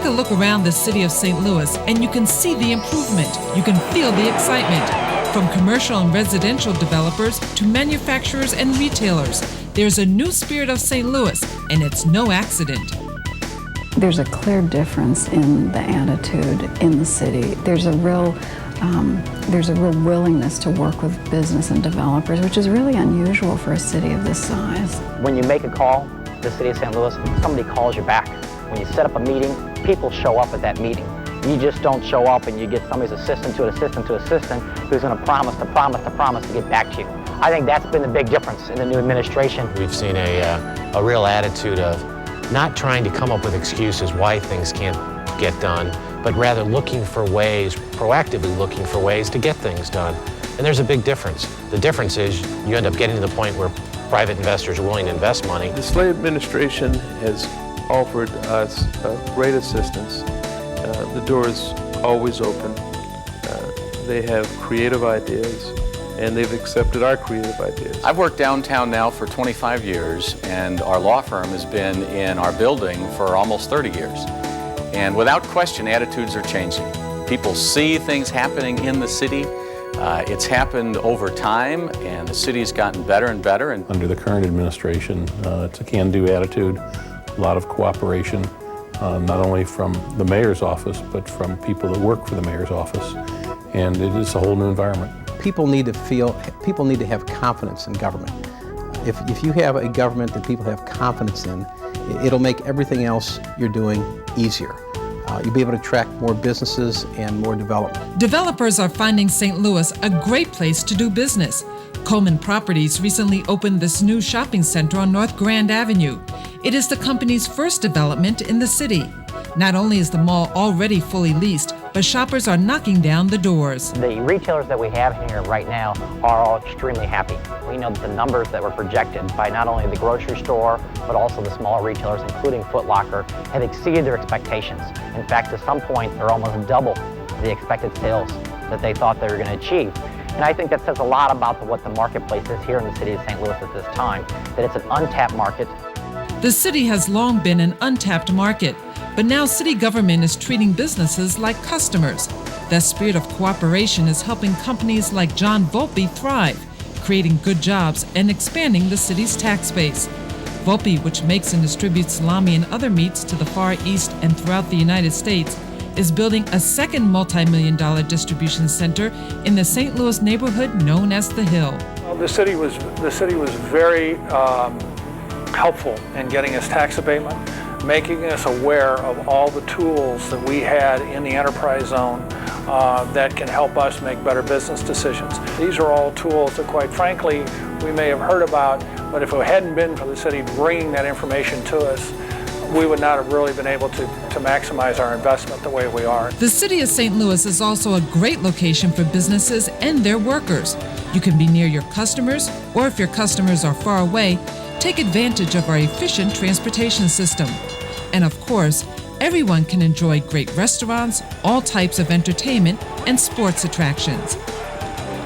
a look around the city of St. Louis and you can see the improvement. You can feel the excitement. From commercial and residential developers to manufacturers and retailers, there's a new spirit of St. Louis, and it's no accident. There's a clear difference in the attitude in the city. There's a real willingness to work with business and developers, which is really unusual for a city of this size. When you make a call to the city of St. Louis, somebody calls you back. When you set up a meeting, people show up at that meeting. You just don't show up and you get somebody's assistant to assistant who's going to promise to get back to you. I think that's been the big difference in the new administration. We've seen a real attitude of not trying to come up with excuses why things can't get done, but rather looking for ways, proactively looking for ways to get things done. And there's a big difference. The difference is you end up getting to the point where private investors are willing to invest money. The Slade administration has offered us great assistance. The door is always open. They have creative ideas, and they've accepted our creative ideas. I've worked downtown now for 25 years, and our law firm has been in our building for almost 30 years. And without question, attitudes are changing. People see things happening in the city. It's happened over time, and the city's gotten better and better. And under the current administration, it's a can-do attitude, a lot of cooperation, not only from the mayor's office, but from people that work for the mayor's office. And it is a whole new environment. People need to have confidence in government. If you have a government that people have confidence in, it'll make everything else you're doing easier. You'll be able to attract more businesses and more development. Developers are finding St. Louis a great place to do business. Coleman Properties recently opened this new shopping center on North Grand Avenue. It is the company's first development in the city. Not only is the mall already fully leased, but shoppers are knocking down the doors. The retailers that we have here right now are all extremely happy. We know that the numbers that were projected by not only the grocery store, but also the smaller retailers, including Foot Locker, have exceeded their expectations. In fact, at some point, they're almost double the expected sales that they thought they were going to achieve. And I think that says a lot about what the marketplace is here in the city of St. Louis at this time, that it's an untapped market. The city has long been an untapped market, but now city government is treating businesses like customers. That spirit of cooperation is helping companies like John Volpe thrive, creating good jobs and expanding the city's tax base. Volpe, which makes and distributes salami and other meats to the Far East and throughout the United States, is building a second multi-million-dollar distribution center in the St. Louis neighborhood known as The Hill. Well, the city was very helpful in getting us tax abatement, making us aware of all the tools that we had in the enterprise zone that can help us make better business decisions. These are all tools that, quite frankly, we may have heard about, but if it hadn't been for the city bringing that information to us, we would not have really been able to maximize our investment the way we are. The city of St. Louis is also a great location for businesses and their workers. You can be near your customers, or if your customers are far away, take advantage of our efficient transportation system. And of course, everyone can enjoy great restaurants, all types of entertainment, and sports attractions.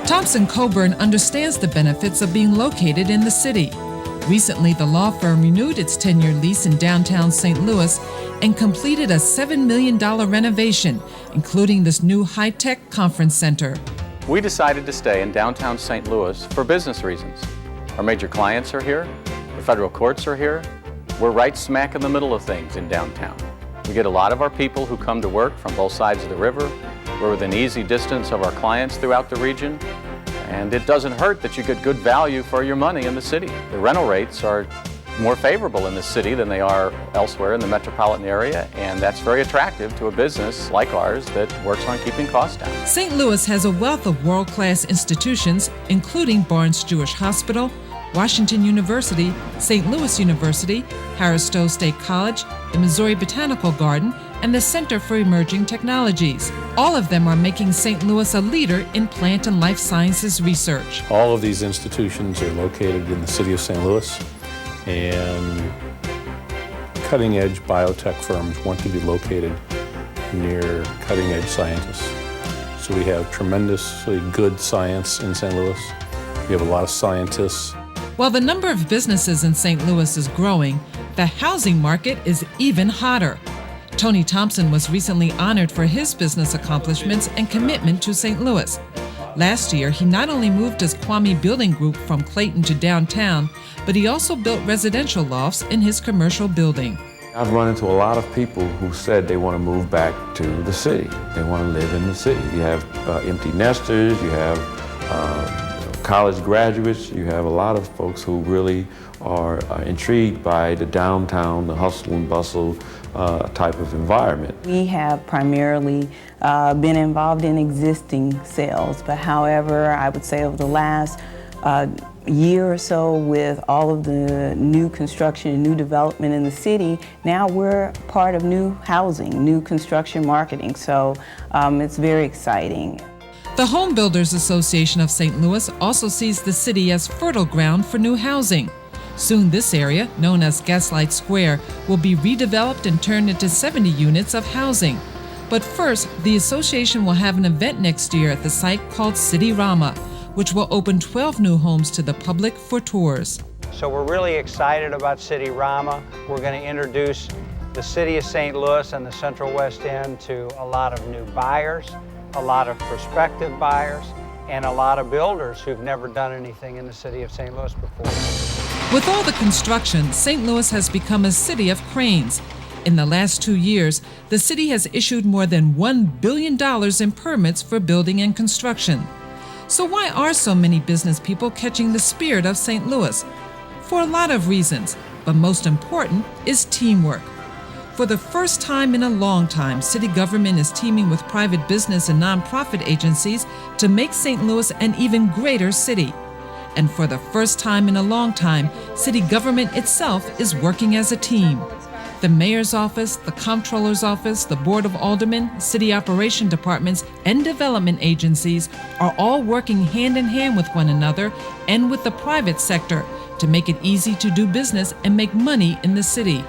Thompson Coburn understands the benefits of being located in the city. Recently, the law firm renewed its 10-year lease in downtown St. Louis and completed a $7 million renovation, including this new high-tech conference center. we decided to stay in downtown St. Louis for business reasons. Our major clients are here, the federal courts are here. We're right smack in the middle of things in downtown. We get a lot of our people who come to work from both sides of the river. We're within easy distance of our clients throughout the region. And it doesn't hurt that you get good value for your money in the city. The rental rates are more favorable in the city than they are elsewhere in the metropolitan area, and that's very attractive to a business like ours that works on keeping costs down. St. Louis has a wealth of world-class institutions, including Barnes Jewish Hospital, Washington University, St. Louis University, Harris Stowe State College, the Missouri Botanical Garden, and the Center for Emerging Technologies. All of them are making St. Louis a leader in plant and life sciences research. All of these institutions are located in the city of St. Louis, and cutting-edge biotech firms want to be located near cutting-edge scientists. So we have tremendously good science in St. Louis. We have a lot of scientists. While the number of businesses in St. Louis is growing, the housing market is even hotter. Tony Thompson was recently honored for his business accomplishments and commitment to St. Louis. Last year, he not only moved his Kwame Building Group from Clayton to downtown, but he also built residential lofts in his commercial building. I've run into a lot of people who said they want to move back to the city. They want to live in the city. You have empty nesters, you have college graduates, you have a lot of folks who really are intrigued by the downtown, the hustle and bustle type of environment. We have primarily been involved in existing sales, but however, I would say over the last year or so with all of the new construction and new development in the city, now we're part of new housing, new construction marketing, so it's very exciting. The Home Builders Association of St. Louis also sees the city as fertile ground for new housing. Soon this area, known as Gaslight Square, will be redeveloped and turned into 70 units of housing. But first, the association will have an event next year at the site called City Rama, which will open 12 new homes to the public for tours. So we're really excited about City Rama. We're going to introduce the city of St. Louis and the Central West End to a lot of new buyers, a lot of prospective buyers, and a lot of builders who've never done anything in the city of St. Louis before. With all the construction, St. Louis has become a city of cranes. In the last 2 years, the city has issued more than $1 billion in permits for building and construction. So why are so many business people catching the spirit of St. Louis? For a lot of reasons, but most important is teamwork. For the first time in a long time, city government is teaming with private business and nonprofit agencies to make St. Louis an even greater city. And for the first time in a long time, city government itself is working as a team. The mayor's office, the comptroller's office, the board of aldermen, city operation departments, and development agencies are all working hand in hand with one another and with the private sector to make it easy to do business and make money in the city.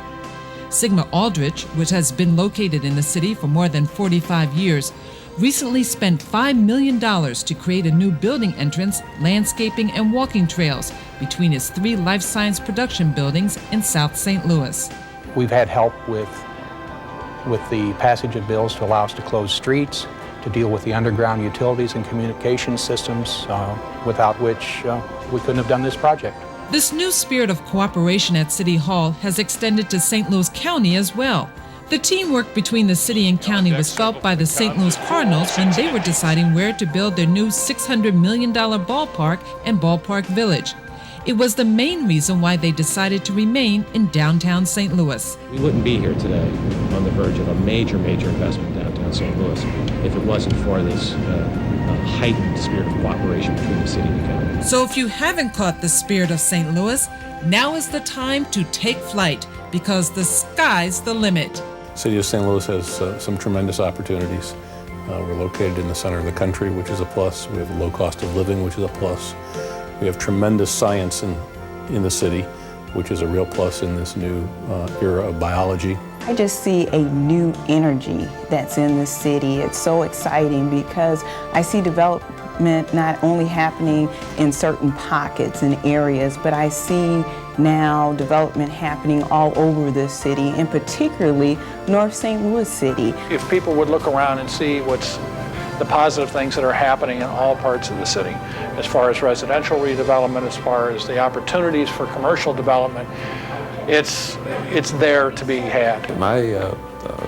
Sigma Aldrich, which has been located in the city for more than 45 years, recently spent $5 million to create a new building entrance, landscaping, and walking trails between its 3 life science production buildings in South St. Louis. We've had help with the passage of bills to allow us to close streets, to deal with the underground utilities and communication systems, without which we couldn't have done this project. This new spirit of cooperation at City Hall has extended to St. Louis County as well. The teamwork between the city and county was felt by the St. Louis Cardinals when they were deciding where to build their new $600 million ballpark and ballpark village. It was the main reason why they decided to remain in downtown St. Louis. We wouldn't be here today on the verge of a major investment downtown St. Louis if it wasn't for this heightened spirit of cooperation between the city and the county. So if you haven't caught the spirit of St. Louis, now is the time to take flight because the sky's the limit. City of St. Louis has some tremendous opportunities. We're located in the center of the country, which is a plus. We have a low cost of living, which is a plus. We have tremendous science in the city, which is a real plus in this new era of biology. I just see a new energy that's in the city. It's so exciting because I see development not only happening in certain pockets and areas, but I see now development happening all over this city, and particularly North St. Louis City. If people would look around and see what's the positive things that are happening in all parts of the city, as far as residential redevelopment, as far as the opportunities for commercial development, it's there to be had. My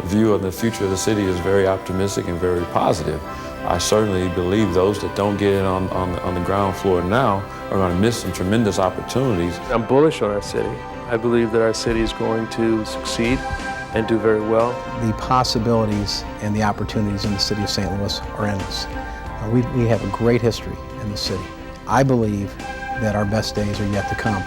view of the future of the city is very optimistic and very positive. I certainly believe those that don't get in on the ground floor now are going to miss some tremendous opportunities. I'm bullish on our city. I believe that our city is going to succeed and do very well. The possibilities and the opportunities in the city of St. Louis are endless. We have a great history in the city. I believe that our best days are yet to come.